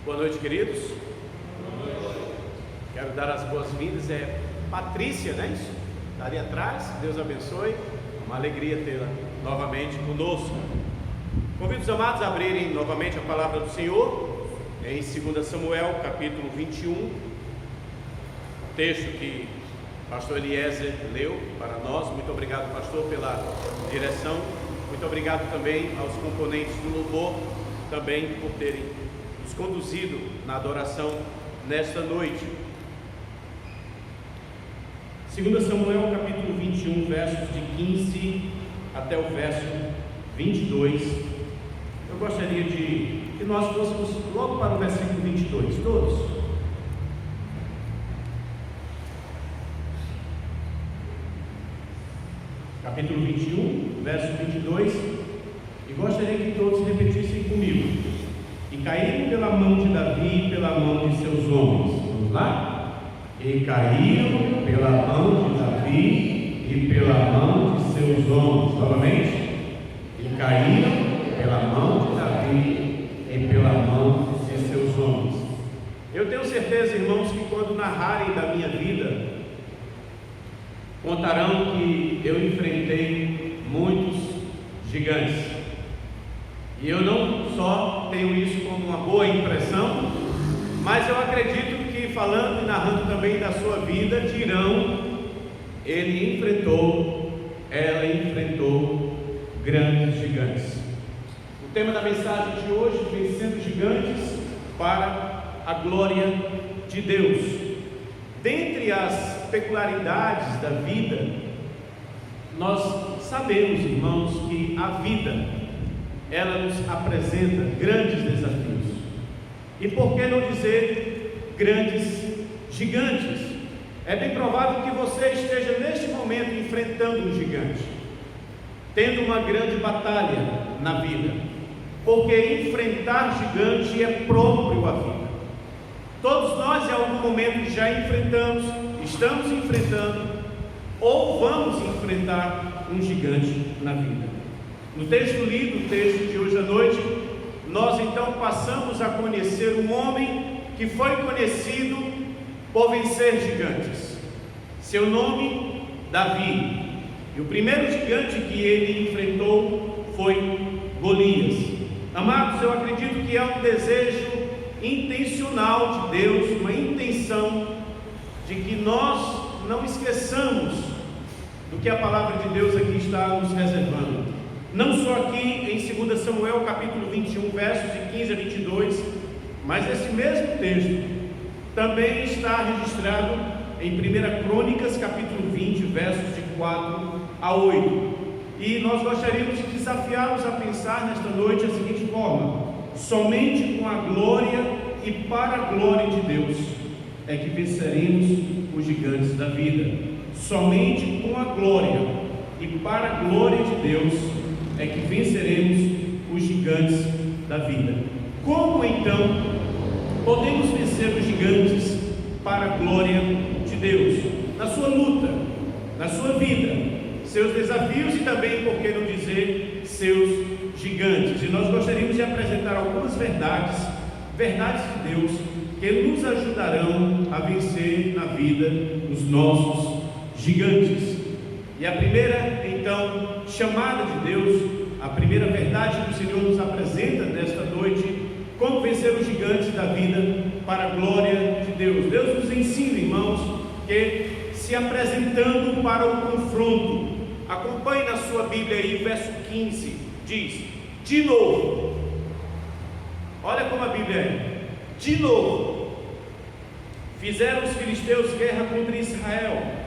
Boa noite, queridos. Quero dar as boas-vindas. É Patrícia, né? Isso? Está ali atrás. Deus abençoe. Uma alegria tê-la novamente conosco. Convido os amados a abrirem novamente a palavra do Senhor em 2 Samuel, capítulo 21. Texto que o pastor Eliezer leu para nós. Muito obrigado, pastor, pela direção. Muito obrigado também aos componentes do louvor, também por terem nos conduzido na adoração nesta noite. 2 Samuel capítulo 21, versos de 15 até o verso 22. Eu gostaria de que nós fôssemos logo para o versículo 22, todos. Capítulo 21, verso 22. E gostaria que todos repetissem comigo. E caíram pela mão de Davi e pela mão de seus homens. Vamos lá? E caíram pela mão de Davi e pela mão de seus homens. Novamente. E caíram pela mão de Davi e pela mão de seus homens. Eu tenho certeza, irmãos, que quando narrarem da minha vida, contarão que eu enfrentei muitos gigantes. E eu não só tenho isso como uma boa impressão, mas eu acredito que falando e narrando também da sua vida, dirão: ele enfrentou, ela enfrentou grandes gigantes. O tema da mensagem de hoje: vencendo gigantes para a glória de Deus. Dentre as peculiaridades da vida, nós sabemos, irmãos, que a vida ela nos apresenta grandes desafios. E por que não dizer grandes gigantes? É bem provável que você esteja neste momento enfrentando um gigante, tendo uma grande batalha na vida, porque enfrentar gigante é próprio à vida. Todos nós em algum momento já enfrentamos, estamos enfrentando ou vamos enfrentar um gigante na vida. No texto lido, o texto de hoje à noite, nós então passamos a conhecer um homem que foi conhecido por vencer gigantes. Seu nome, Davi. E o primeiro gigante que ele enfrentou foi Golias. Amados, eu acredito que é um desejo intencional de Deus, uma intenção de que nós não esqueçamos do que a palavra de Deus aqui está nos reservando. Não só aqui em 2 Samuel capítulo 21, versos de 15 a 22, mas esse mesmo texto também está registrado em 1 Crônicas capítulo 20, versos de 4 a 8. E nós gostaríamos de desafiá-los a pensar nesta noite a seguinte forma: somente com a glória e para a glória de Deus é que venceremos os gigantes da vida. Somente com a glória e para a glória de Deus é que venceremos os gigantes da vida. Como então podemos vencer os gigantes para a glória de Deus? Na sua luta, na sua vida, seus desafios e também, por que não dizer, seus gigantes. E nós gostaríamos de apresentar algumas verdades de Deus que nos ajudarão a vencer na vida os nossos gigantes. E a primeira, então, chamada de Deus, a primeira verdade que o Senhor nos apresenta nesta noite: como vencer os gigantes da vida para a glória de Deus. Deus nos ensina, irmãos, que se apresentando para o confronto, acompanhe na sua Bíblia aí, verso 15, diz: de novo. Olha como a Bíblia é: de novo fizeram os filisteus guerra contra Israel.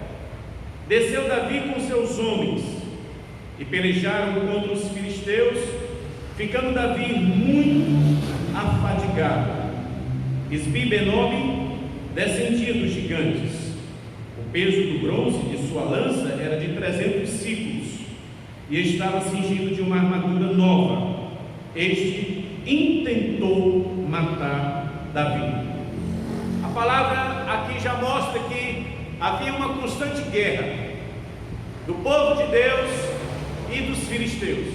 Desceu Davi com seus homens e pelejaram contra os filisteus, ficando Davi muito afadigado. Isbi-Benob descendia dos gigantes. O peso do bronze de sua lança era de 300 ciclos e estava cingido de uma armadura nova. Este intentou matar Davi. A palavra aqui já mostra que havia uma constante guerra do povo de Deus e dos filisteus.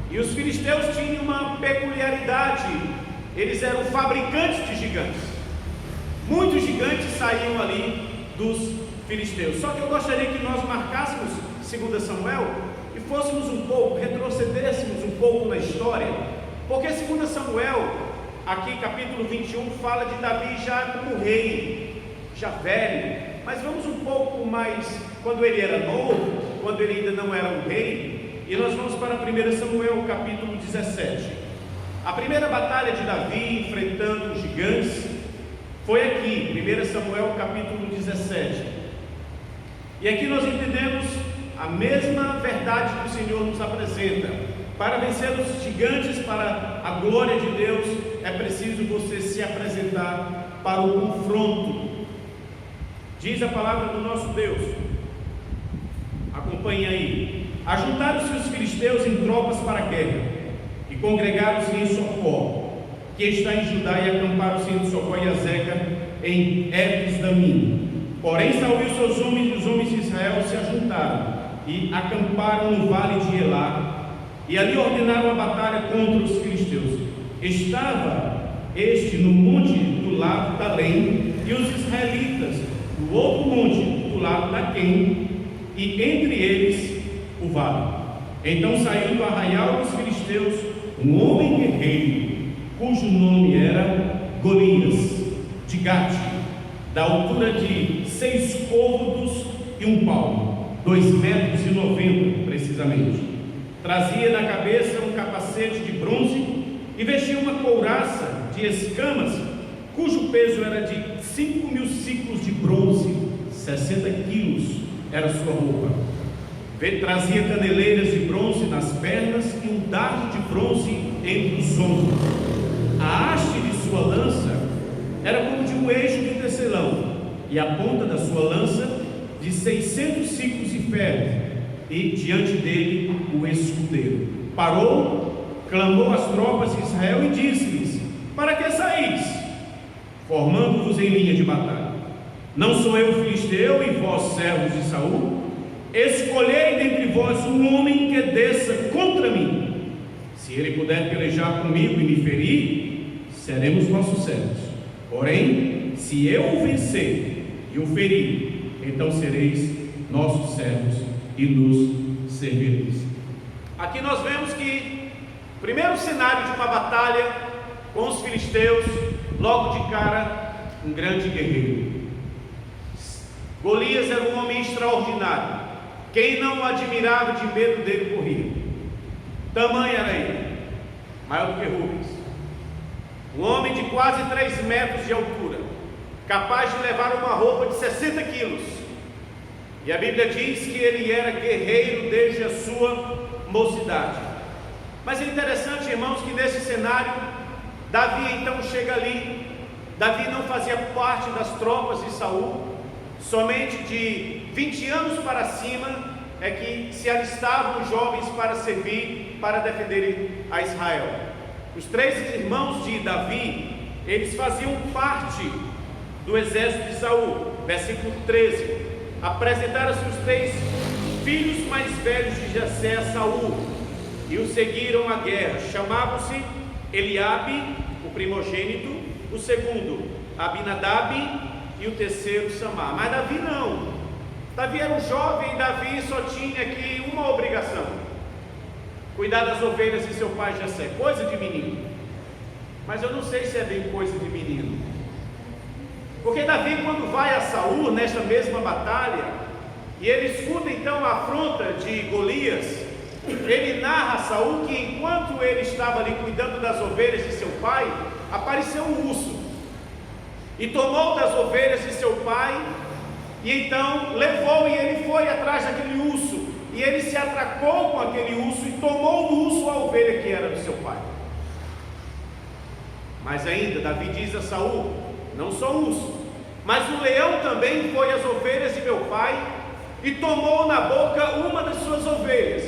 E os filisteus tinham uma peculiaridade eles eram fabricantes de gigantes. Muitos gigantes saíam ali dos filisteus. Só que eu gostaria que nós marcássemos 2 Samuel e fôssemos um pouco, retrocedêssemos um pouco na história, porque 2 Samuel, aqui capítulo 21, fala de Davi já como rei, já velho, mas vamos um pouco mais, quando ele era novo, quando ele ainda não era um rei, e nós vamos para 1 Samuel capítulo 17. A primeira batalha de Davi enfrentando os gigantes foi aqui, 1 Samuel capítulo 17. E aqui nós entendemos a mesma verdade que o Senhor nos apresenta. Para vencer os gigantes, para a glória de Deus, é preciso você se apresentar para o confronto. Diz a palavra do nosso Deus, acompanhe aí: ajuntaram-se os filisteus em tropas para a guerra, e congregaram-se em Socó, que está em Judá, e acamparam-se em Socó e Azeca, em Efes-Damim. Porém Saul e seus homens e os homens de Israel se ajuntaram e acamparam no vale de Elá, e ali ordenaram a batalha contra os filisteus. Estava este no monte do lado da Lém, e os israelitas no outro monte do lado da Quém, e entre eles o vale. Então saiu do arraial dos filisteus um homem guerreiro, cujo nome era Golias, de Gate, da altura de 6 côvados e 1 palmo, 2,90 metros precisamente. Trazia na cabeça um capacete de bronze e vestia uma couraça de escamas, cujo peso era de 5.000 ciclos de bronze, 60 quilos era sua roupa. Trazia caneleiras de bronze nas pernas e um dardo de bronze entre os ombros. A haste de sua lança era como de um eixo de tecelão, e a ponta da sua lança de 600 ciclos de ferro, e diante dele o escudeiro. Parou, clamou às tropas de Israel e disse-lhes: para que saís, formando-vos em linha de batalha? Não sou eu filisteu e vós servos de Saul? Escolhei dentre vós um homem que desça contra mim. Se ele puder pelejar comigo e me ferir, seremos vossos servos. Porém, se eu o vencer e o ferir, então sereis nossos servos e nos servireis. Aqui nós vemos que o primeiro cenário de uma batalha com os filisteus, logo de cara, um grande guerreiro. Golias era um homem extraordinário. Quem não o admirava, de medo dele corria. Tamanho era ele, maior do que Rubens. Um homem de quase 3 metros de altura, capaz de levar uma roupa de 60 quilos. E a Bíblia diz que ele era guerreiro desde a sua mocidade. Mas é interessante, irmãos, que nesse cenário, Davi então chega ali. Davi não fazia parte das tropas de Saul. Somente de 20 anos para cima é que se alistavam os jovens para servir, para defenderem a Israel. Os 3 irmãos de Davi, eles faziam parte do exército de Saul. Versículo 13: apresentaram-se os 3 filhos mais velhos de Jessé a Saul, e o seguiram à guerra. Chamavam-se Eliabe, o primogênito, o segundo Abinadab, e o terceiro Samar. Mas Davi não. Davi era um jovem, e Davi só tinha aqui uma obrigação: cuidar das ovelhas de seu pai Jessé. Coisa de menino. Mas eu não sei se é bem coisa de menino, porque Davi, quando vai a Saul nesta mesma batalha, e ele escuta então a afronta de Golias, ele narra a Saul que enquanto ele estava ali cuidando das ovelhas de seu pai, apareceu um urso e tomou das ovelhas de seu pai, e então levou, e ele foi atrás daquele urso, e ele se atracou com aquele urso e tomou do urso a ovelha que era do seu pai. Mas ainda Davi diz a Saul: não só o urso, mas o leão também foi às ovelhas de meu pai e tomou na boca uma das suas ovelhas.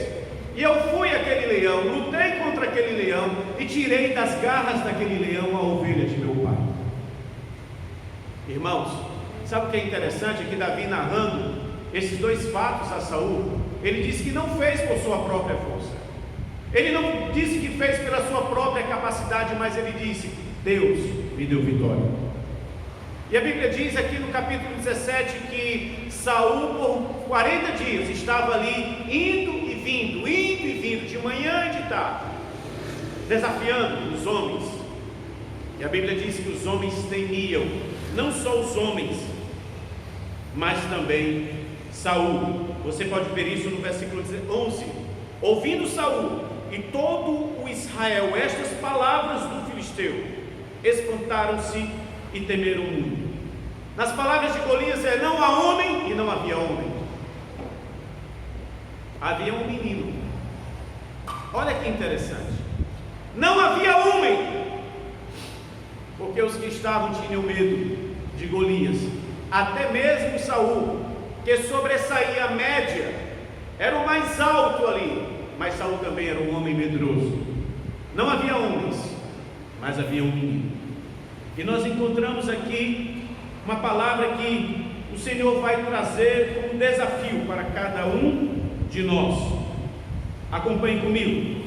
E eu fui aquele leão, lutei contra aquele leão e tirei das garras daquele leão a ovelha de meu pai. Irmãos, sabe o que é interessante? É que Davi, narrando esses 2 fatos a Saul, ele disse que não fez por sua própria força. Ele não disse que fez pela sua própria capacidade, mas ele disse: Deus me deu vitória. E a Bíblia diz aqui no capítulo 17 que Saul por 40 dias estava ali indo e vindo, de manhã e de tarde, desafiando os homens. E a Bíblia diz que os homens temiam, não só os homens, mas também Saul. Você pode ver isso no versículo 11. Ouvindo Saul e todo o Israel estas palavras do filisteu, espantaram-se e temeram muito. Nas palavras de Golias não há homem, e não havia homem. Havia um menino. Olha que interessante. Não havia homem, porque os que estavam tinham medo de Golias. Até mesmo Saul, que sobressaía a média, era o mais alto ali, mas Saul também era um homem medroso. Não havia homens, mas havia um menino. E nós encontramos aqui uma palavra que o Senhor vai trazer como desafio para cada um de nós. Acompanhe comigo.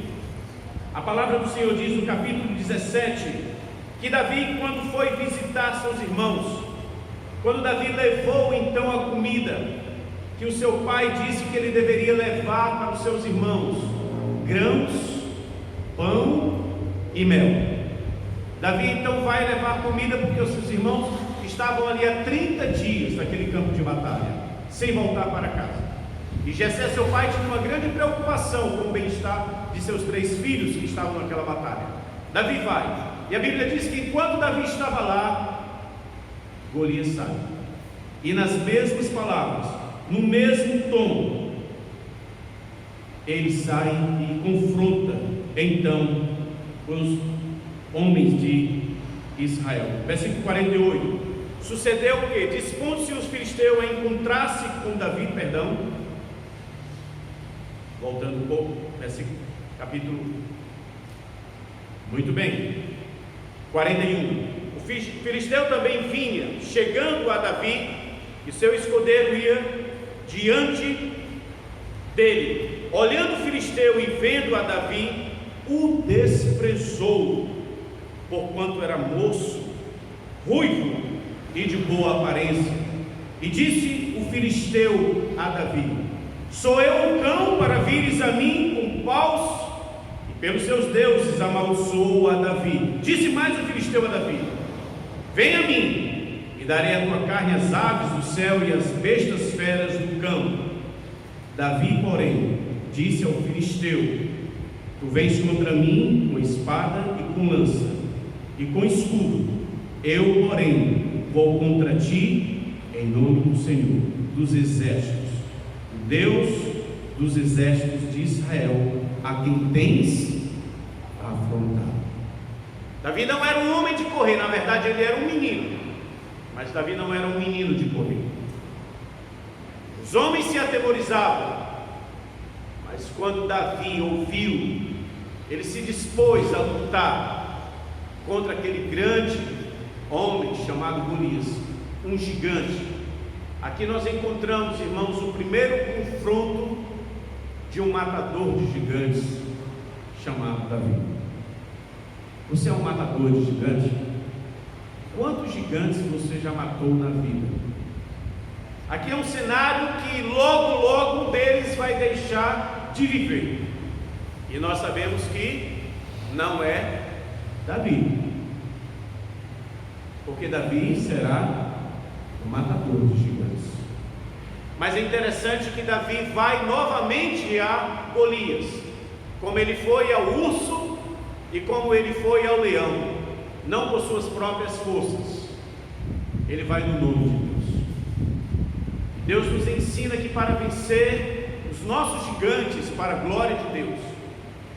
A palavra do Senhor diz no capítulo 17 que Davi, quando foi visitar seus irmãos, quando Davi levou então a comida que o seu pai disse que ele deveria levar para os seus irmãos, grãos, pão e mel. Davi então vai levar comida porque os seus irmãos estavam ali há 30 dias naquele campo de batalha, sem voltar para casa. E Jessé, seu pai, tinha uma grande preocupação com o bem-estar de seus 3 filhos que estavam naquela batalha. Davi vai, e a Bíblia diz que enquanto Davi estava lá, Golias sai. E nas mesmas palavras, no mesmo tom, ele sai e confronta então os homens de Israel. Versículo 48. Sucedeu o que? Dispondo-se os filisteus a encontrar-se com Davi, voltando um pouco, versículo, capítulo. Muito bem. 41. O filisteu também vinha, chegando a Davi, e seu escudeiro ia diante dele. Olhando o filisteu e vendo a Davi, o desprezou, porquanto era moço, ruivo e de boa aparência. E disse o filisteu a Davi: sou eu um cão para vires a mim com paus? E pelos seus deuses amaldiçoou a Davi. Disse mais o filisteu a Davi: vem a mim, e darei a tua carne às aves do céu e às bestas feras do campo. Davi, porém, disse ao filisteu: tu vens contra mim com espada e com lança e com escudo, eu, porém, vou contra ti em nome do Senhor dos exércitos, o Deus dos exércitos de Israel, a quem tens afrontado. Davi não era um homem de correr, na verdade ele era um menino, mas Davi não era um menino de correr. Os homens se atemorizavam, mas quando Davi ouviu, ele se dispôs a lutar contra aquele grande homem chamado Golias, um gigante. Aqui nós encontramos, irmãos, o primeiro confronto de um matador de gigantes chamado Davi. Você é um matador de gigantes? Quantos gigantes você já matou na vida? Aqui é um cenário que logo um deles vai deixar de viver. E nós sabemos que não é Davi, porque Davi será o matador de gigantes. Mas é interessante que Davi vai novamente a Golias, como ele foi ao urso e como ele foi ao leão, não por suas próprias forças. Ele vai no nome de Deus. Deus nos ensina que para vencer os nossos gigantes, para a glória de Deus,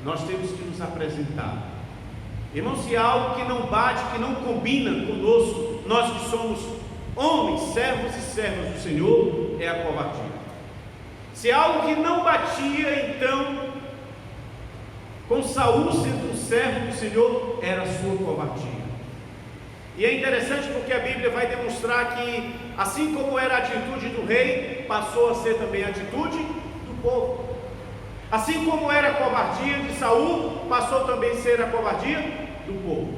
nós temos que nos apresentar. Irmão, se há algo que não bate, que não combina conosco, nós que somos homens, servos e servas do Senhor, é a covardia. Se há algo que não batia, então, com Saul sendo um servo do Senhor, era a sua covardia. E é interessante porque a Bíblia vai demonstrar que, assim como era a atitude do rei, passou a ser também a atitude do povo. Assim como era a covardia de Saul, passou também a ser a covardia do povo.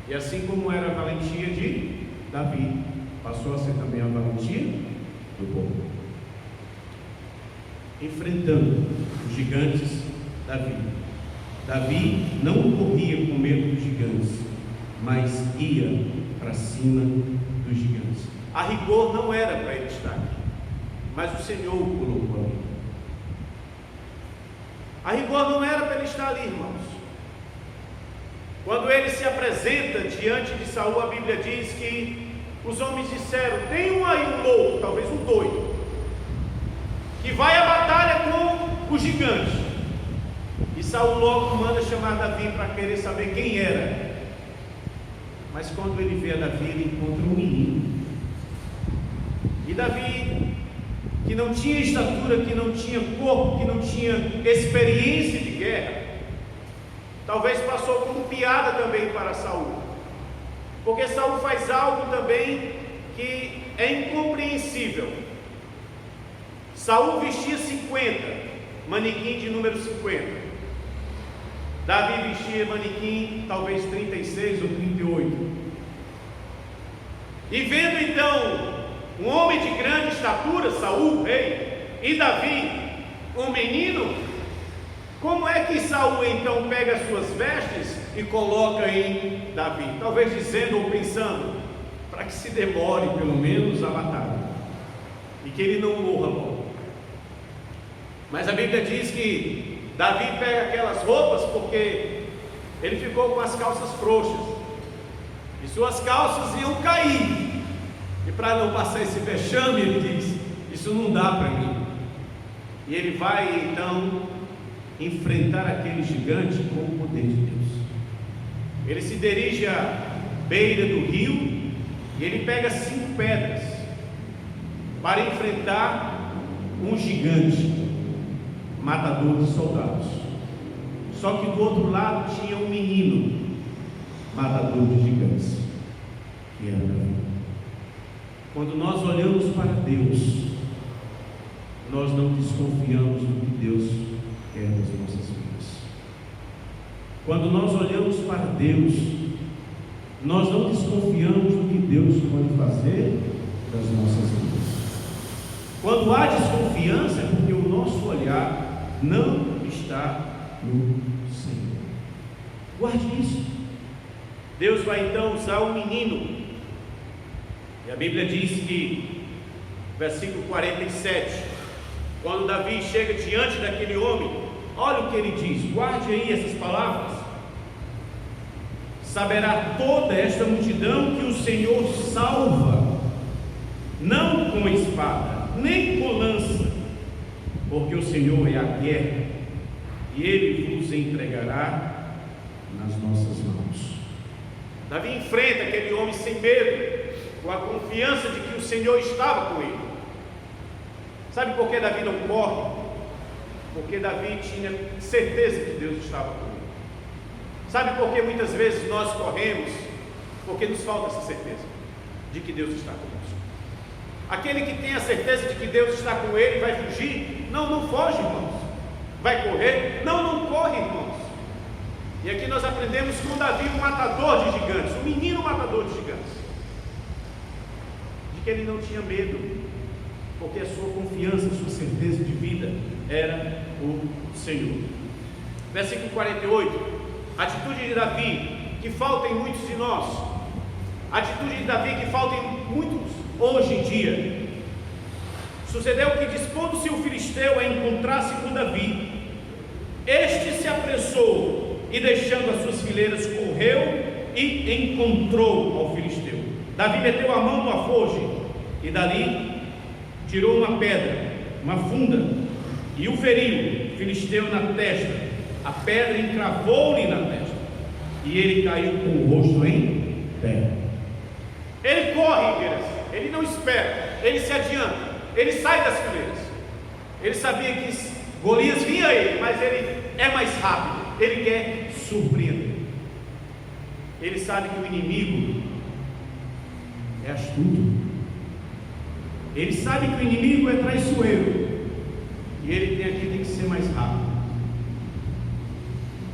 E assim como era a valentia de Davi, passou a ser também a valentia do povo. Enfrentando os gigantes da vida. Davi não corria com medo dos gigantes, mas ia para cima dos gigantes. A rigor não era para ele estar aqui, mas o Senhor o colocou ali. A rigor não era para ele estar ali, irmãos. Quando ele se apresenta diante de Saul, a Bíblia diz que os homens disseram: tem aí um louco, talvez um doido, que vai à batalha com o gigante. E Saul logo manda chamar Davi para querer saber quem era. Mas quando ele vê a Davi, ele encontra um menino. E Davi, que não tinha estatura, que não tinha corpo, que não tinha experiência de guerra, talvez passou como piada também para Saul. Porque Saul faz algo também que é incompreensível. Saul vestia 50, manequim de número 50. Davi vestia manequim talvez 36 ou 38. E vendo então um homem de grande estatura, Saul, rei, e Davi, um menino, como é que Saul então pega as suas vestes e coloca em Davi? Talvez dizendo ou pensando, para que se demore pelo menos a batalha, e que ele não morra logo. Mas a Bíblia diz que Davi pega aquelas roupas porque ele ficou com as calças frouxas, e suas calças iam cair. E para não passar esse vexame, ele diz: isso não dá para mim. E ele vai então enfrentar aquele gigante com o poder de Deus. Ele se dirige à beira do rio e ele pega 5 pedras para enfrentar um gigante, matador de soldados. Só que do outro lado tinha um menino, matador de gigantes, que era Davi. Quando nós olhamos para Deus, nós não desconfiamos do que Deus quer das nossas vidas. Quando nós olhamos para Deus, nós não desconfiamos do que Deus pode fazer das nossas vidas. Quando há desconfiança, é porque o nosso olhar não está no Senhor. Guarde isso. Deus vai então usar o menino. E a Bíblia diz que, versículo 47, quando Davi chega diante daquele homem, olha o que ele diz, guarde aí essas palavras: saberá toda esta multidão que o Senhor salva, não com espada, nem com lança, porque o Senhor é a guerra, e Ele vos entregará nas nossas mãos. Davi enfrenta aquele homem sem medo, com a confiança de que o Senhor estava com ele. Sabe por que Davi não corre? Porque Davi tinha certeza que Deus estava com ele. Sabe por que muitas vezes nós corremos? Porque nos falta essa certeza de que Deus está conosco. Aquele que tem a certeza de que Deus está com ele vai fugir? Não foge, irmãos. Vai correr? Não corre, irmãos. E aqui nós aprendemos com Davi, o matador de gigantes, o menino matador de gigantes, de que ele não tinha medo, porque a sua confiança, a sua certeza de vida era o Senhor. Versículo 48, atitude de Davi que falta em muitos de nós, atitude de Davi que falta em muitos hoje em dia. Sucedeu que, dispondo-se o filisteu a encontrar-se com Davi, este se apressou e, deixando as suas fileiras, correu e encontrou ao filisteu. Davi meteu a mão no afoge e dali tirou uma pedra, uma funda, e o feriu, filisteu, na testa. A pedra encravou-lhe na testa e ele caiu com o rosto em terra. Ele corre, ele não espera, ele se adianta, ele sai das fileiras. Ele sabia que Golias vinha a ele, mas ele é mais rápido, ele quer surpreender. Ele sabe que o inimigo é astuto, ele sabe que o inimigo é traiçoeiro, e ele tem que ser mais rápido.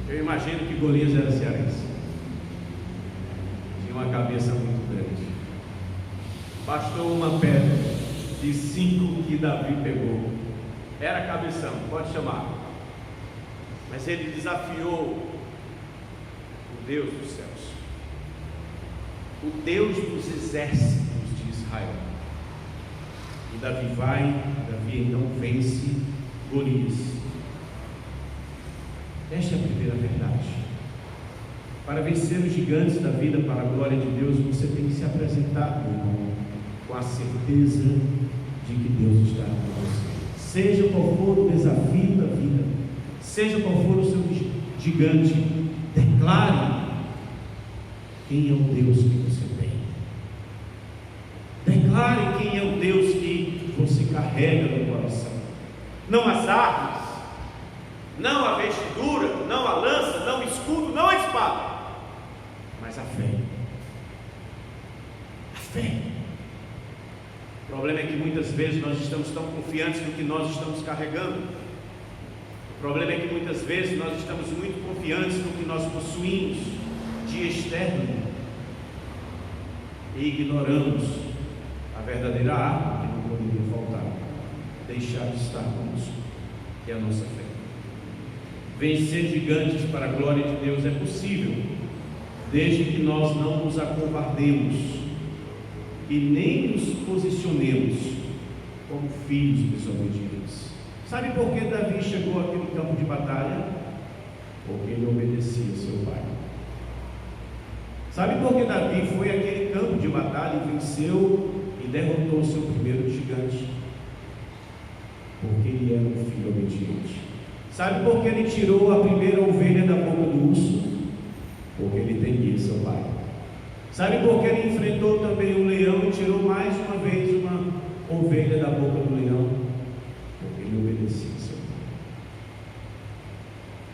Eu imagino que Golias era cearense. uma cabeça muito grande. Bastou uma pedra de 5 que Davi pegou. Era cabeção, pode chamar. Mas ele desafiou o Deus dos céus, o Deus dos exércitos de Israel. E Davi então vence Golias. Esta é a primeira verdade. Para vencer os gigantes da vida para a glória de Deus, você tem que se apresentar, meu irmão, com a certeza de que Deus está com você. Seja qual for o desafio da vida, seja qual for o seu gigante, declare quem é o Deus que você tem. Declare quem é o Deus que você carrega no coração. Não as armas, não a vestidura, não a lança, não o escudo, não a espada, mas a fé. A fé. O problema é que muitas vezes nós estamos tão confiantes no que nós estamos carregando. O problema é que muitas vezes nós estamos muito confiantes no que nós possuímos de externo e ignoramos a verdadeira arma que não poderia faltar, deixar de estar conosco, que é a nossa fé. Vencer gigantes para a glória de Deus é possível, desde que nós não nos acovardemos e nem nos posicionemos como filhos desobedientes. Sabe por que Davi chegou àquele campo de batalha? Porque ele obedecia seu pai. Sabe por que Davi foi àquele campo de batalha e venceu e derrotou o seu primeiro gigante? Porque ele era um filho obediente. Sabe por que ele tirou a primeira ovelha da boca do urso? Porque ele temia seu pai. Sabe por que ele enfrentou também o leão e tirou mais uma vez uma ovelha da boca do leão? Porque ele obedecia seu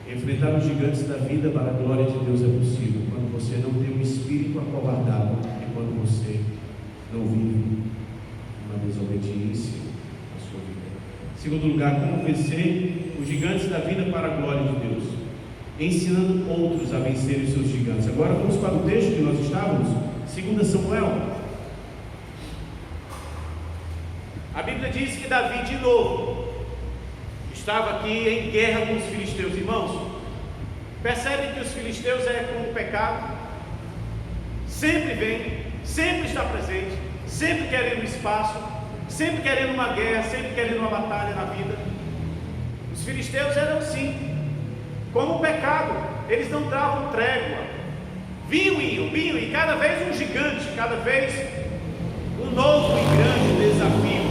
pai. Enfrentar os gigantes da vida para a glória de Deus é possível quando você não tem um espírito acovardado e quando você não vive uma desobediência na sua vida. Segundo lugar, como vencer os gigantes da vida para a glória de Deus? Ensinando outros a vencer os seus gigantes. Agora vamos para o texto que nós estávamos, 2 Samuel. A Bíblia diz que Davi de novo estava aqui em guerra com os filisteus. Irmãos, percebem que os filisteus é como o pecado, sempre vem, sempre está presente, sempre querendo espaço, sempre querendo uma guerra, sempre querendo uma batalha na vida. Os filisteus eram assim, como o pecado, eles não davam trégua, vinham, e cada vez um gigante, cada vez um novo e grande desafio.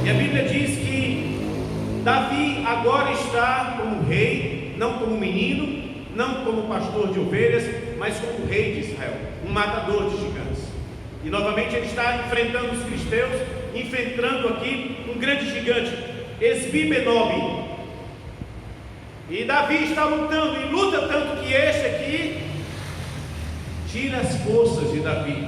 E a Bíblia diz que Davi agora está como rei, não como menino, não como pastor de ovelhas, mas como rei de Israel, um matador de gigantes. E novamente ele está enfrentando os filisteus, enfrentando aqui um grande gigante, Esbi-Benob. E Davi está lutando, e luta tanto que este aqui tira as forças de Davi.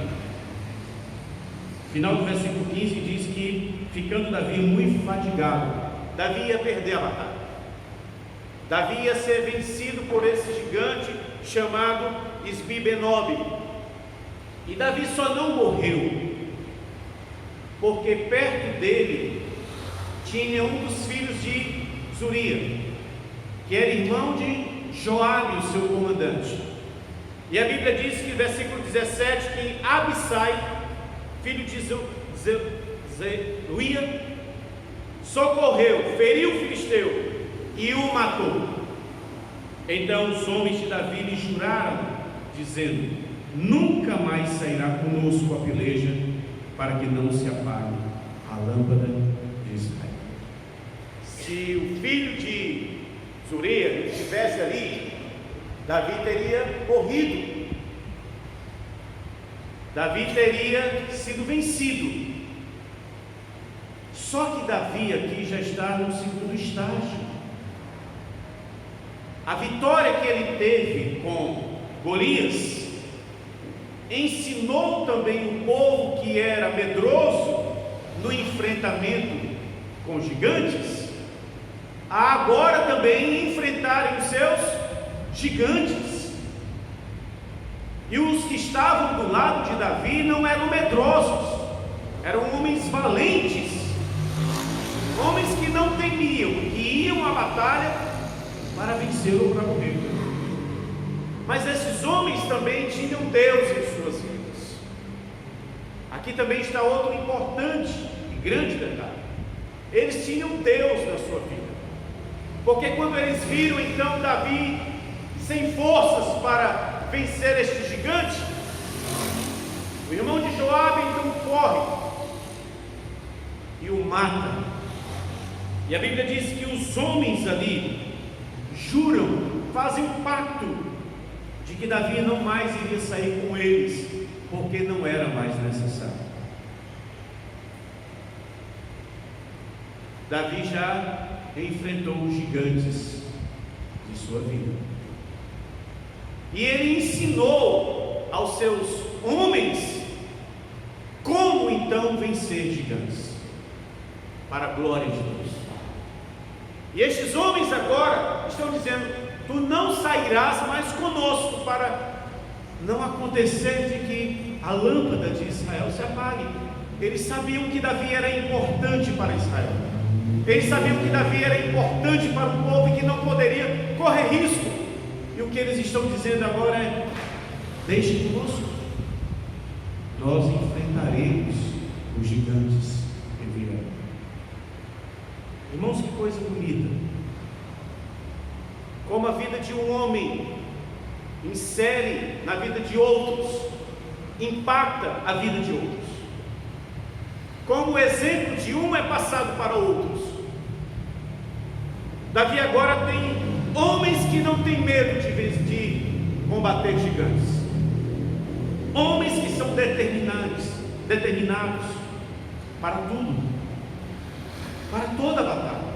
Final do versículo 15 diz que, ficando Davi muito fatigado, Davi ia perder a batalha. Davi ia ser vencido por esse gigante chamado Esbi-Benob. E Davi só não morreu porque perto dele tinha um dos filhos de Zuria, que era irmão de Joabe, o seu comandante. E a Bíblia diz que, versículo 17, que Abissai, filho de Zeruia, socorreu, feriu o filisteu e o matou. Então os homens de Davi lhe juraram, dizendo: nunca mais sairá conosco a peleja, para que não se apague a lâmpada de Israel. Se o filho de Zuria estivesse ali, Davi teria morrido, Davi teria sido vencido. Só que Davi aqui já está no segundo estágio. A vitória que ele teve com Golias ensinou também o povo que era medroso no enfrentamento com gigantes a agora também enfrentarem os seus gigantes. E os que estavam do lado de Davi não eram medrosos, eram homens valentes, homens que não temiam, que iam à batalha para vencer ou para morrer. Mas esses homens também tinham Deus em suas vidas. Aqui também está outro importante e grande detalhe: eles tinham Deus na sua vida, porque quando eles viram então Davi sem forças para vencer este gigante, o irmão de Joabe então corre e o mata. E a Bíblia diz que os homens ali juram, fazem um pacto de que Davi não mais iria sair com eles, porque não era mais necessário. Davi já enfrentou os gigantes de sua vida, e ele ensinou aos seus homens como então vencer gigantes, para a glória de Deus. E estes homens agora estão dizendo: tu não sairás mais conosco, para não acontecer de que a lâmpada de Israel se apague. Eles sabiam que Davi era importante para Israel, eles sabiam que Davi era importante para o povo e que não poderia correr risco. E o que eles estão dizendo agora é: deixe conosco, nós enfrentaremos os gigantes que virão. Irmãos, que coisa bonita, como a vida de um homem insere na vida de outros, impacta a vida de outros, como o exemplo de um é passado para outros. Davi agora tem homens que não têm medo de combater gigantes, homens que são determinados para tudo, para toda a batalha.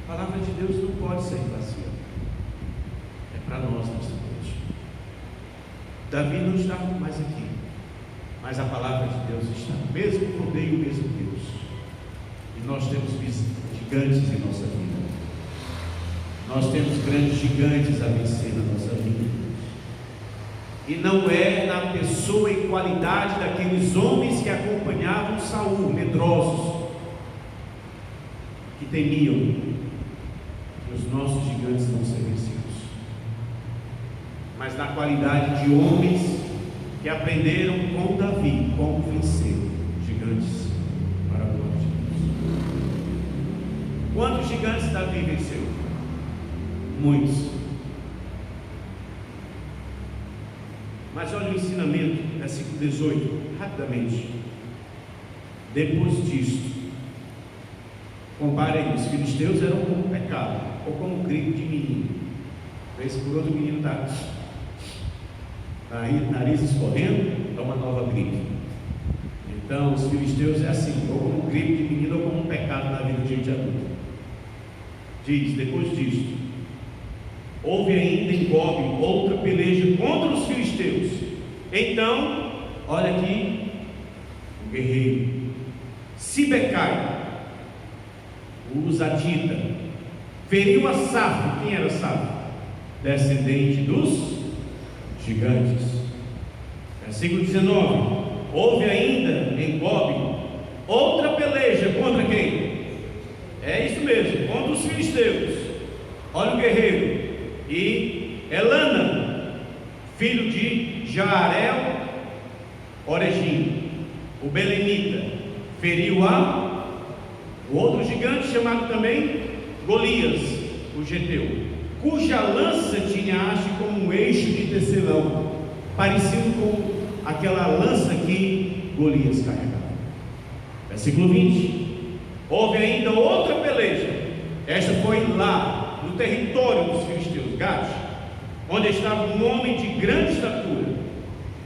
A palavra de Deus não pode ser vazia, é para nós nesta noite. Davi não está mais aqui, mas a palavra de Deus está, mesmo rodeio, mesmo Deus, e nós temos gigantes em nossa vida, nós temos grandes gigantes a vencer na nossa vida. E não é na pessoa e qualidade daqueles homens que acompanhavam Saul, medrosos, que temiam que os nossos gigantes não sejam vencidos, mas na qualidade de homens que aprenderam com Davi como vencer gigantes para a glória de Deus. Quantos gigantes Davi venceu? Muitos. Mas olha o ensinamento, versículo 18, rapidamente. Depois disto, comparem, os filisteus eram como pecado, ou como um grito de menino. Vez por outro, o menino está nariz escorrendo, dá uma nova grito. Então, os filisteus é assim, ou como um grito de menino, ou como um pecado na vida de gente adulta. Diz, depois disto, houve ainda em Gobe outra peleja contra os filisteus. Então, olha aqui, o guerreiro Sibecai, o Uzatita, feriu a Safo. Quem era Safo? Descendente dos gigantes. Versículo 19: houve ainda em Gobe outra peleja contra quem? É isso mesmo, contra os filisteus. Olha o guerreiro. E Elana, filho de Jaarel Oregim, o belemita, feriu o outro gigante chamado também Golias, o geteu, cuja lança tinha haste como um eixo de tecelão, parecido com aquela lança que Golias carregava. Versículo 20: houve ainda outra peleja. Esta foi lá no território dos filisteus, Gade, onde estava um homem de grande estatura,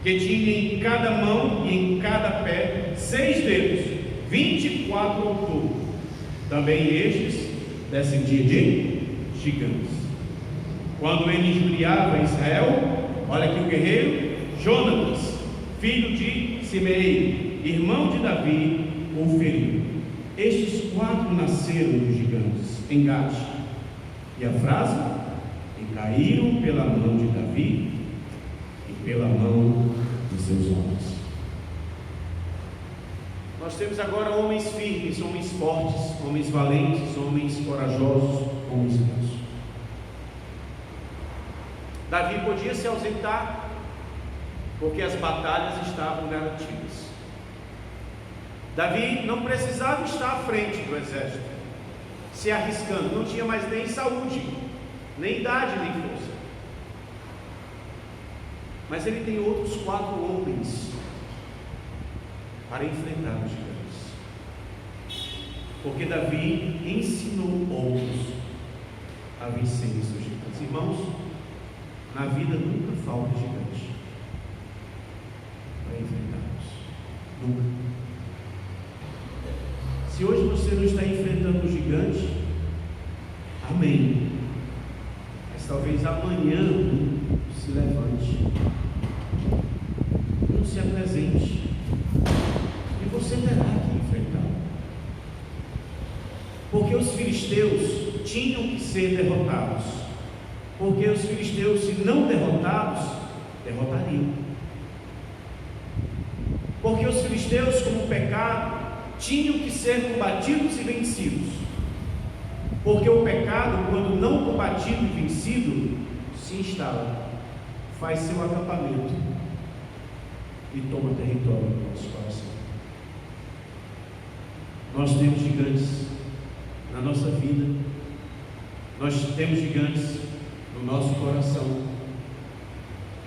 que tinha em cada mão e em cada pé 6 dedos, 24 ao todo. Também estes descendiam de gigantes. Quando ele injuriava Israel, olha aqui o guerreiro Jonatas, filho de Simei, irmão de Davi, o feriu. Estes 4 nasceram dos gigantes em Gade. E a frase: e caíram pela mão de Davi e pela mão de seus homens. Nós temos agora homens firmes, homens fortes, homens valentes, homens corajosos, homens bons. Davi podia se ausentar, porque as batalhas estavam garantidas. Davi não precisava estar à frente do exército, se arriscando, não tinha mais nem saúde, nem idade, nem força. Mas ele tem outros 4 homens para enfrentar os gigantes, porque Davi ensinou outros a vencerem seus gigantes. Irmãos, na vida nunca falta gigante para enfrentarmos, nunca. Se hoje você não está enfrentando o gigante, amém, mas talvez amanhã se levante, não se apresente, e você terá que enfrentá-lo, porque os filisteus tinham que ser derrotados, porque os filisteus, se não derrotados, derrotariam, porque os filisteus, como pecado, tinham que ser combatidos e vencidos, porque o pecado, quando não combatido e vencido, se instala, faz seu acampamento e toma território no nosso coração. Nós temos gigantes na nossa vida, nós temos gigantes no nosso coração,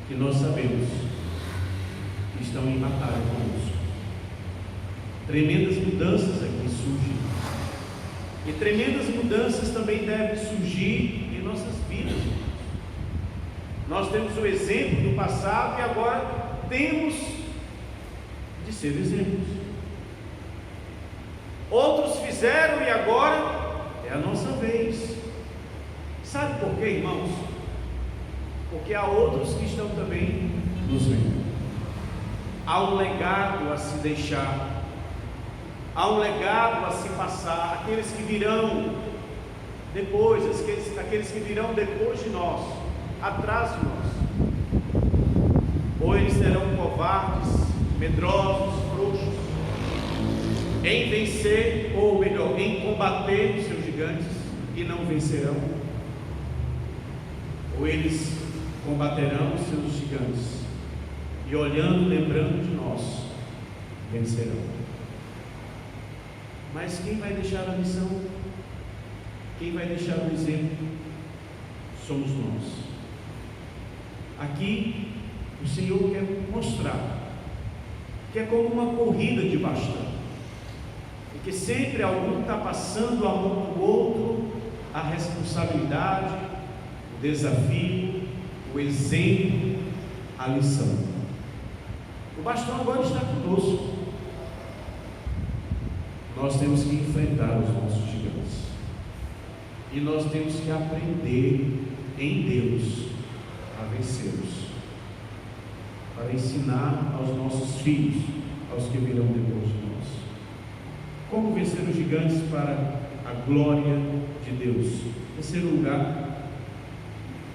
que nós sabemos que estão em batalha conosco. Tremendas mudanças aqui surgem, e tremendas mudanças também devem surgir em nossas vidas. Nós temos o exemplo do passado e agora temos de ser exemplos. Outros fizeram e agora é a nossa vez. Sabe por quê, irmãos? Porque há outros que estão também nos vendo. Há um legado a se deixar, há um legado a se passar. Aqueles que virão depois, aqueles que virão depois de nós, atrás de nós, ou eles serão covardes, medrosos, frouxos em vencer, ou melhor, em combater os seus gigantes e não vencerão, ou eles combaterão os seus gigantes e olhando, lembrando de nós, vencerão. Mas quem vai deixar a missão? Quem vai deixar o exemplo? Somos nós. Aqui o Senhor quer mostrar que é como uma corrida de bastão, e que sempre algum está passando a mão do outro a responsabilidade, o desafio, o exemplo, a lição. O bastão agora está conosco. Nós temos que enfrentar os nossos gigantes, e nós temos que aprender em Deus a vencê-los, para ensinar aos nossos filhos, aos que virão depois de nós, como vencer os gigantes para a glória de Deus. Em terceiro lugar,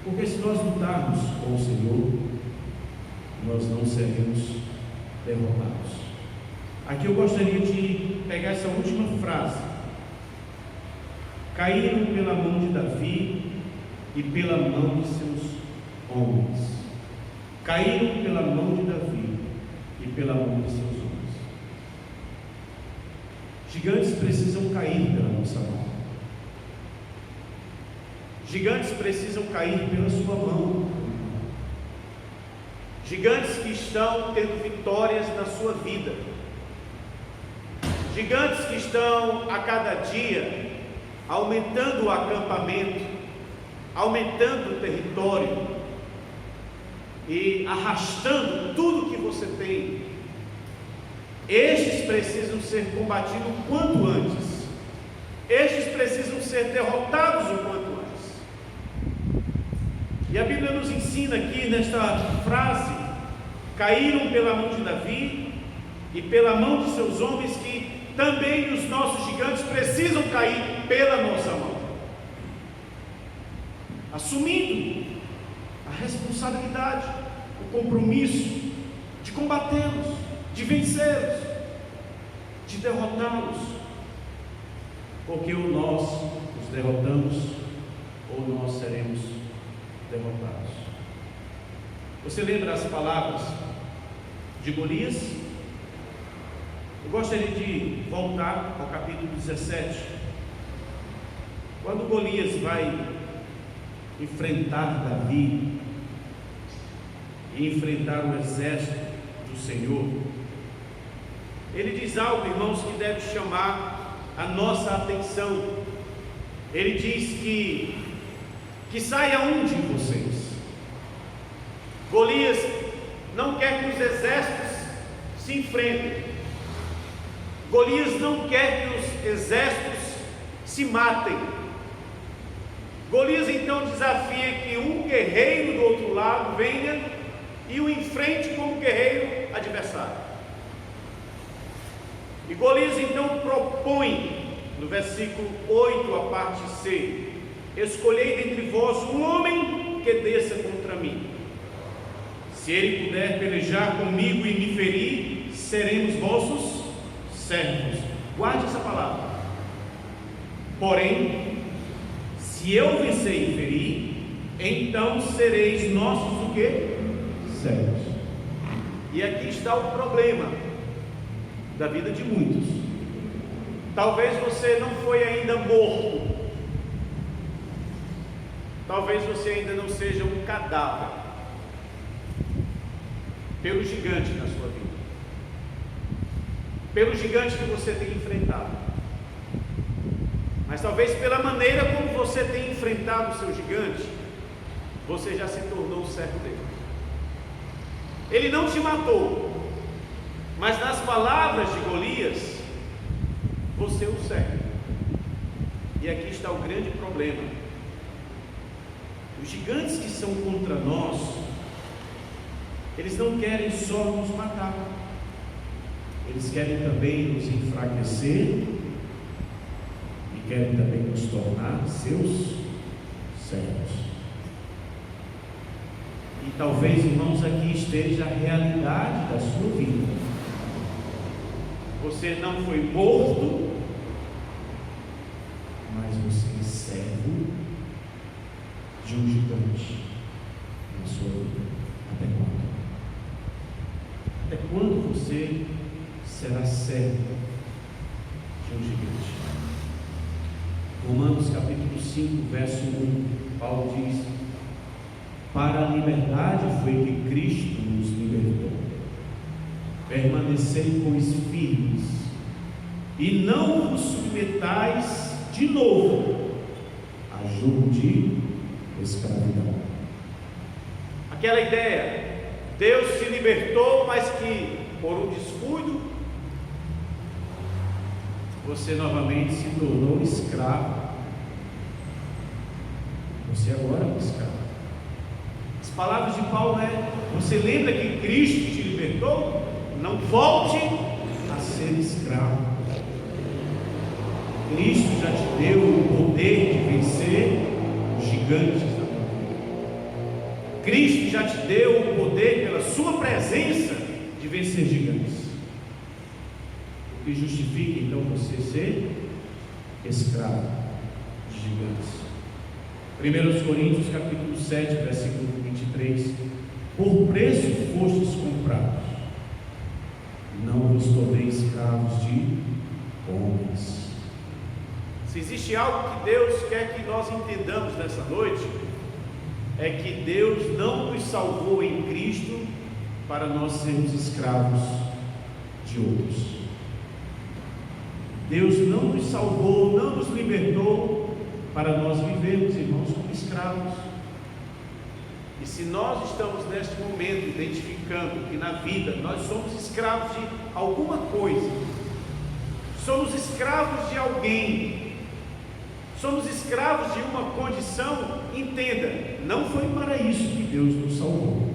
porque se nós lutarmos com o Senhor, nós não seremos derrotados. Aqui eu gostaria de pegar essa última frase: caíram pela mão de Davi e pela mão de seus homens. Caíram pela mão de Davi e pela mão de seus homens. Gigantes precisam cair pela nossa mão. Gigantes precisam cair pela sua mão. Gigantes que estão tendo vitórias na sua vida. Gigantes que estão a cada dia aumentando o acampamento, aumentando o território e arrastando tudo que você tem. Estes precisam ser combatidos o quanto antes. Estes precisam ser derrotados o quanto antes. E a Bíblia nos ensina aqui nesta frase: caíram pela mão de Davi e pela mão de seus homens, que também os nossos gigantes precisam cair pela nossa mão. assumindo a responsabilidade, o compromisso de combatê-los, de vencê-los, de derrotá-los, porque ou nós os derrotamos ou nós seremos derrotados. Você lembra as palavras de Golias? Eu gostaria de voltar ao capítulo 17, quando Golias vai enfrentar Davi e enfrentar o exército do Senhor. Ele diz algo, irmãos, que deve chamar a nossa atenção. Ele diz que saia um de vocês. Golias não quer que os exércitos se enfrentem. Golias não quer que os exércitos se matem. Golias então desafia que um guerreiro do outro lado venha e o enfrente como guerreiro adversário. E Golias então propõe, no versículo 8, a parte C: escolhei dentre vós um homem que desça contra mim. Se ele puder pelejar comigo e me ferir, seremos vossos servos. Guarde essa palavra. Porém, se eu vencer e ferir, então sereis nossos o quê? Servos. E aqui está o problema da vida de muitos. Talvez você não foi ainda morto. Talvez você ainda não seja um cadáver pelo gigante na sua vida, pelo gigante que você tem enfrentado. Mas talvez pela maneira como você tem enfrentado o seu gigante, você já se tornou servo dele. Ele não te matou, mas nas palavras de Golias, você o serve. E aqui está o grande problema. Os gigantes que são contra nós, eles não querem só nos matar, eles querem também nos enfraquecer e querem também nos tornar seus servos. E talvez, irmãos, aqui esteja a realidade da sua vida. Você não foi morto, mas você é servo de um gigante na sua vida. Até quando? Até quando você será servo de um gigante? Romanos capítulo 5, verso 1, Paulo diz: para a liberdade foi que Cristo nos libertou. Permanecei, pois, firmes, e não vos submetais de novo a jugo de escravidão. Aquela ideia, Deus se libertou, mas que por um descuido você novamente se tornou escravo. Você agora é um escravo. As palavras de Paulo você lembra que Cristo te libertou? Não volte a ser escravo. Cristo já te deu o poder de vencer os gigantes da tua vida. Cristo já te deu o poder, pela sua presença, de vencer gigantes. O que justifica então você ser escravo de gigantes. 1 Coríntios capítulo 7, versículo 23: por preço fostes comprados, não vos torneis escravos de homens. Se existe algo que Deus quer que nós entendamos nessa noite, é que Deus não nos salvou em Cristo para nós sermos escravos de outros. Deus não nos salvou, não nos libertou para nós vivermos, irmãos, como escravos. E se nós estamos neste momento identificando que na vida nós somos escravos de alguma coisa, somos escravos de alguém, somos escravos de uma condição, entenda, não foi para isso que Deus nos salvou.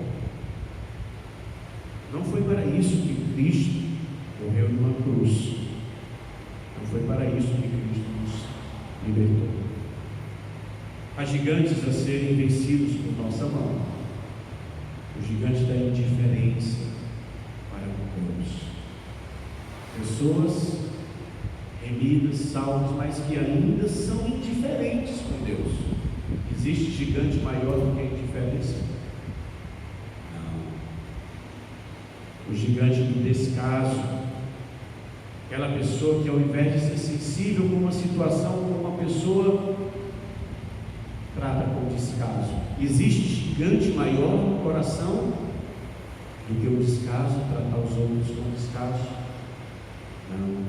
Não foi para isso que Cristo morreu numa cruz. Não foi para isso que Cristo nos libertou. Há gigantes a serem vencidos por nossa mão. O gigante da indiferença para com Deus. Pessoas remidas, salvas, mas que ainda são indiferentes com Deus. Existe gigante maior do que a indiferença? Não. O gigante do descaso, aquela pessoa que ao invés de ser sensível com uma situação, com uma pessoa, trata com descaso. Existe gigante maior no coração do que o descaso, tratar os outros com descaso? Não.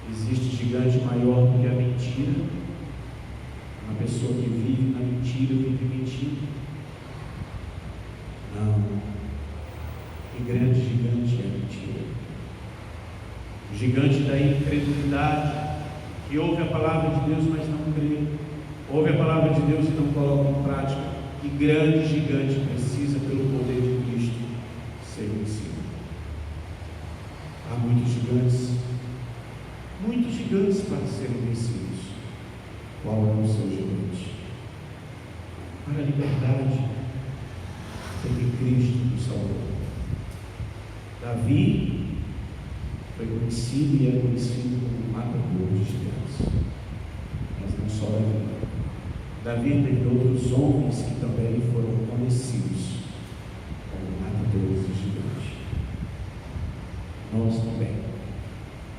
Existe gigante maior do que a mentira? Uma pessoa que vive na mentira, vive mentindo? Não. Que grande gigante é a mentira. O gigante da incredulidade, que ouve a palavra de Deus, mas não crê. Ouve a palavra de Deus e não coloca em prática. Que grande gigante precisa, pelo poder de Cristo, ser vencido. Há muitos gigantes para serem vencidos. Qual é o seu gigante? Para a liberdade, tem Cristo nos salvou. Davi foi conhecido e é conhecido como matador de gigantes. Mas não só Davi tem outros homens que também foram conhecidos como matadores de gigantes. Nós também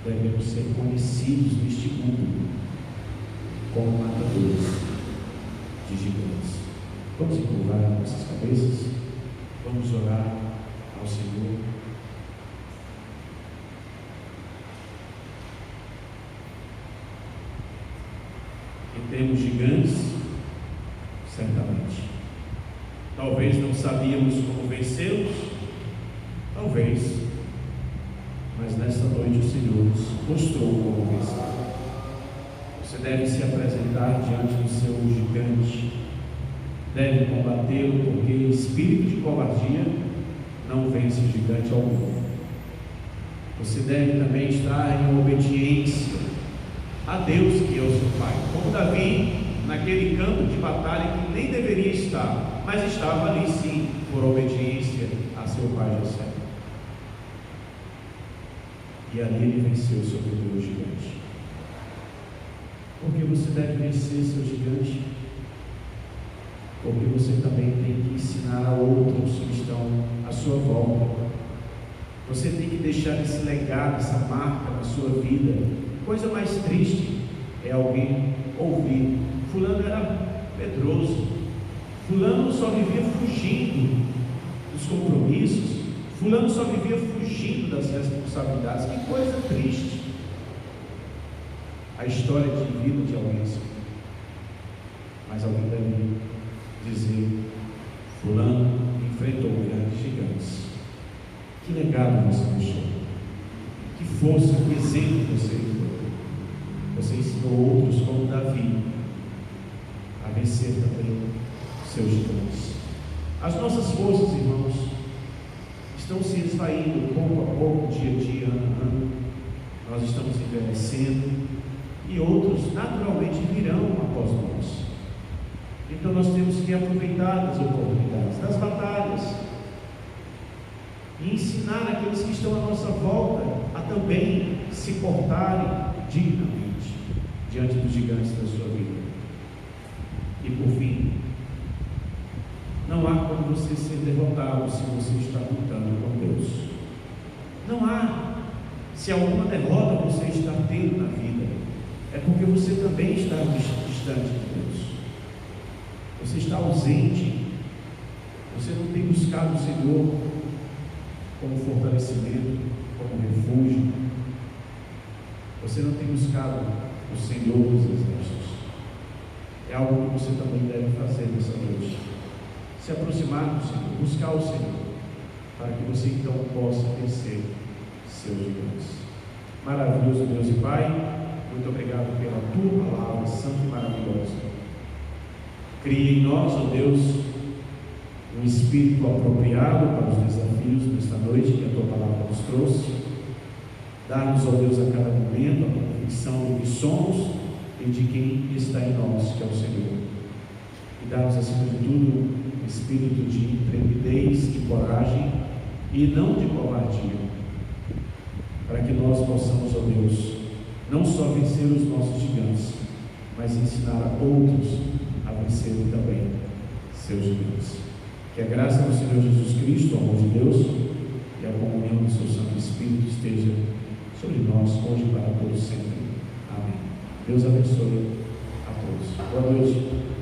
devemos ser conhecidos neste mundo como matadores de gigantes. Vamos encurvar nossas cabeças, vamos orar ao Senhor. E temos gigantes, certamente. Talvez não sabíamos como vencê-los, talvez, mas nesta noite o Senhor nos mostrou como vencer. Você deve se apresentar diante do seu gigante, deve combatê-lo, porque espírito de covardia não vence gigante algum. Você deve também estar em obediência a Deus, que é o seu Pai, como Davi, naquele campo de batalha que nem deveria estar, mas estava ali sim, por obediência a seu pai Jessé. E ali ele venceu o seu primeiro gigante. Porque você deve vencer seu gigante? Porque você também tem que ensinar a outros que estão à sua volta. Você tem que deixar esse legado, essa marca na sua vida. Coisa mais triste é alguém ouvir: fulano era medroso, fulano só vivia fugindo dos compromissos, fulano só vivia fugindo das responsabilidades. Que coisa triste a história de vida de alguém assim. Mas alguém deve dizer: fulano enfrentou grandes gigantes. Que legado você deixou? Que força, que exemplo você deu? Você ensinou outros, como Davi, a vencer também seus gigantes. As nossas forças, irmãos, estão se esvaindo pouco a pouco, dia a dia, ano a ano. Nós estamos envelhecendo e outros naturalmente virão após nós. Então nós temos que aproveitar das oportunidades, das batalhas, e ensinar aqueles que estão à nossa volta a também se portarem dignamente diante dos gigantes da sua vida. E por fim, não há como você ser derrotado se você está lutando com Deus. Não há. Se alguma derrota você está tendo na vida, é porque você também está distante de Deus. Você está ausente. Você não tem buscado o Senhor como fortalecimento, como refúgio. Você não tem buscado o Senhor dos Exércitos. É algo que você também deve fazer nessa noite. Se aproximar do Senhor, buscar o Senhor, para que você então possa vencer seus gigantes. Maravilhoso Deus e Pai, muito obrigado pela tua palavra santa e maravilhosa. Cria em nós, ó Deus, um espírito apropriado para os desafios nesta noite que a tua palavra nos trouxe. Dá-nos, ó Deus, a cada momento a convicção do que somos e de quem está em nós, que é o Senhor. E dá-nos, acima de tudo, um espírito de intrepidez, de coragem e não de covardia, para que nós possamos, ó Deus, não só vencer os nossos gigantes, mas ensinar a outros a vencerem também seus gigantes. Que a graça do Senhor Jesus Cristo, o amor de Deus e a comunhão do seu Santo Espírito esteja sobre nós, hoje e para todos sempre. Amém. Deus abençoe a todos. Boa noite.